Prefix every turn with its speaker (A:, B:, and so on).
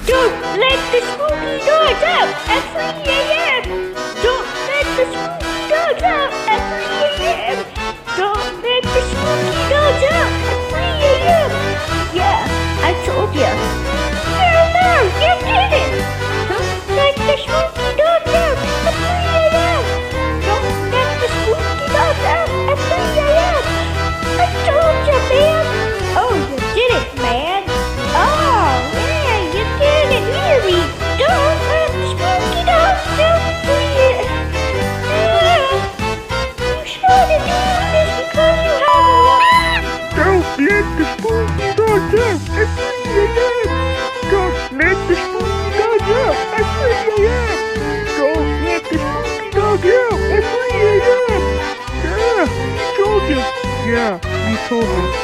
A: Don't let the spooky dogs out at 3 a.m. Don't let the spooky dogs out at 3 a.m. Don't let the spooky dogs out at 3 a.m. Yeah, I told ya. No, you didn't. Don't let the spooky dogs out at 3 a.m. Don't let the spooky dogs out at 3 a.m. I told ya, man. Oh, you didn't, man. Oh, man, you didn't hear me. Don't let the spooky dogs out at 3 a.m. You started doing this because you have a lot.
B: Don't let the spooky dogs out at 3 a.m. Don't let the spooky dogs out at 3 a.m. Don't let the spooky dogs out at 3 a.m. Yeah, we told you. Yeah, we told you.